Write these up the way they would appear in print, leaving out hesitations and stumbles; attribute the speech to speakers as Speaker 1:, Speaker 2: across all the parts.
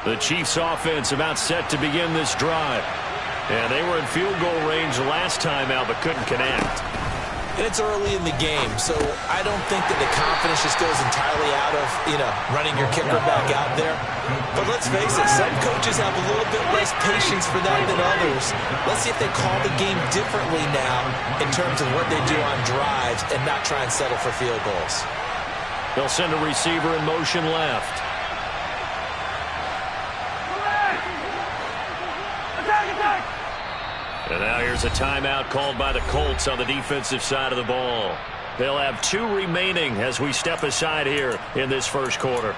Speaker 1: The Chiefs offense about set to begin this drive. And they were in field goal range last time out but couldn't connect.
Speaker 2: And it's early in the game, so I don't think that the confidence just goes entirely out of, running your kicker back out there. But let's face it, some coaches have a little bit less patience for that than others. Let's see if they call the game differently now in terms of what they do on drives and not try and settle for field goals.
Speaker 1: They'll send a receiver in motion left. And now here's a timeout called by the Colts on the defensive side of the ball. They'll have 2 remaining as we step aside here in this first quarter.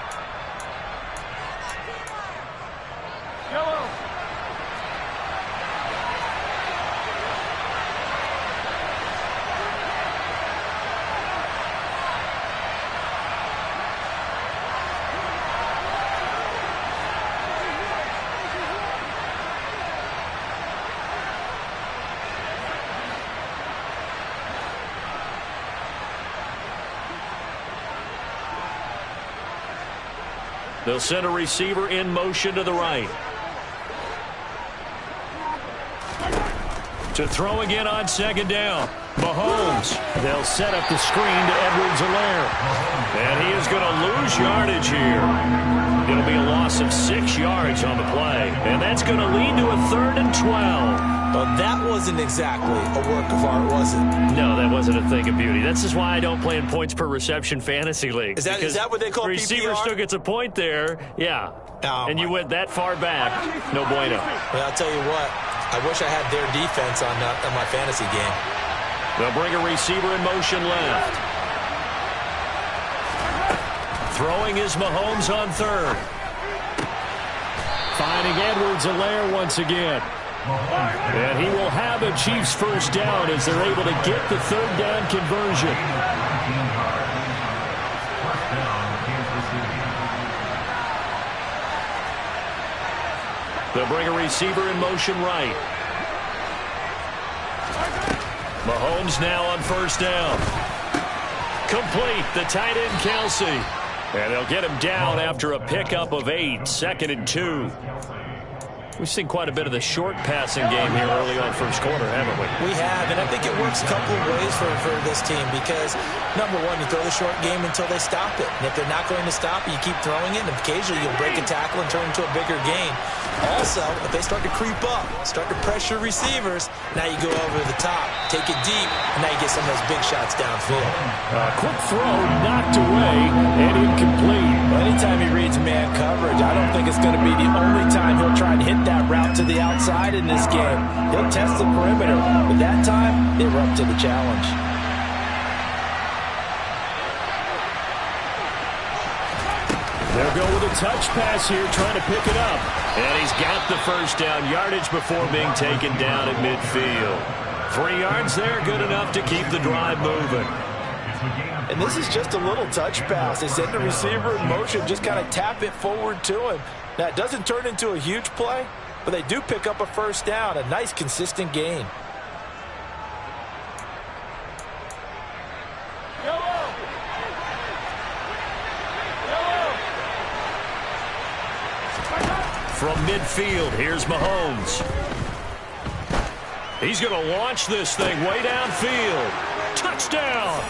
Speaker 1: They'll send a receiver in motion to the right. To throw again on second down. Mahomes. They'll set up the screen to Edwards-Helaire. And he is going to lose yardage here. It'll be a loss of 6 yards on the play. And that's going to lead to a 3rd and 12.
Speaker 2: Well, that wasn't exactly a work of art, was it?
Speaker 1: No, that wasn't a thing of beauty. This is why I don't play in points per reception fantasy leagues.
Speaker 2: Is that what they call PPR?
Speaker 1: Receiver still gets a point there. Yeah.
Speaker 2: Oh,
Speaker 1: and you went that far back. No bueno.
Speaker 2: Well, I'll tell you what. I wish I had their defense on my fantasy game.
Speaker 1: They'll bring a receiver in motion left. Throwing is Mahomes on 3rd. Finding Edwards-Helaire once again. And he will have a Chiefs first down as they're able to get the 3rd down conversion. They'll bring a receiver in motion right. Mahomes now on first down. Complete, the tight end Kelsey. And they'll get him down after a pickup of 8, 2nd and 2. We've seen quite a bit of the short passing game here early on first quarter, haven't we?
Speaker 2: We have, and I think it works a couple of ways for this team because, number one, you throw the short game until they stop it. And if they're not going to stop it, you keep throwing it, and occasionally you'll break a tackle and turn it into a bigger gain. Also, if they start to creep up, start to pressure receivers, now you go over the top, take it deep, and now you get some of those big shots downfield.
Speaker 1: Quick throw, knocked away, and incomplete.
Speaker 2: Anytime he reads man coverage, I don't think it's going to be the only time he'll try and hit that route to the outside in this game. He'll test the perimeter, but that time, they were up to the challenge.
Speaker 1: They'll go with a touch pass here, trying to pick it up. And he's got the first down yardage before being taken down at midfield. 3 yards there, good enough to keep the drive moving.
Speaker 2: And this is just a little touch pass. They send the receiver in motion, just kind of tap it forward to him. Now, it doesn't turn into a huge play, but they do pick up a first down, a nice, consistent gain.
Speaker 1: From midfield, here's Mahomes. He's going to launch this thing way downfield. Touchdown!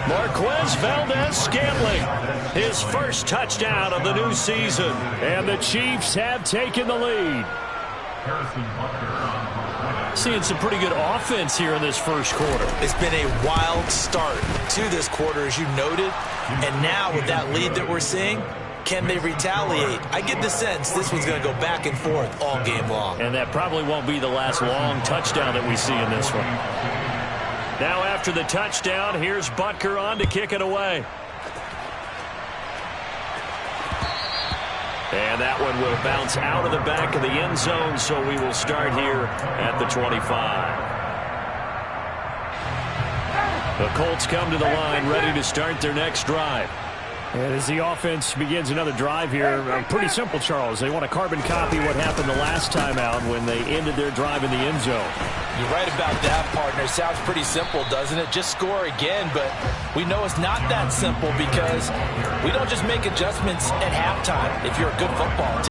Speaker 1: Marquez Valdez-Scantling, his first touchdown of the new season. And the Chiefs have taken the lead. Seeing some pretty good offense here in this first quarter.
Speaker 2: It's been a wild start to this quarter, as you noted. And now with that lead that we're seeing, can they retaliate? I get the sense this one's going to go back and forth all game long.
Speaker 1: And that probably won't be the last long touchdown that we see in this one. Now after the touchdown, here's Butker on to kick it away. And that one will bounce out of the back of the end zone, so we will start here at the 25. The Colts come to the line, ready to start their next drive. And as the offense begins another drive here, pretty simple, Charles. They want to carbon copy what happened the last time out when they ended their drive in the end zone.
Speaker 2: You're right about that, partner. Sounds pretty simple, doesn't it? Just score again, but we know it's not that simple because we don't just make adjustments at halftime if you're a good football team.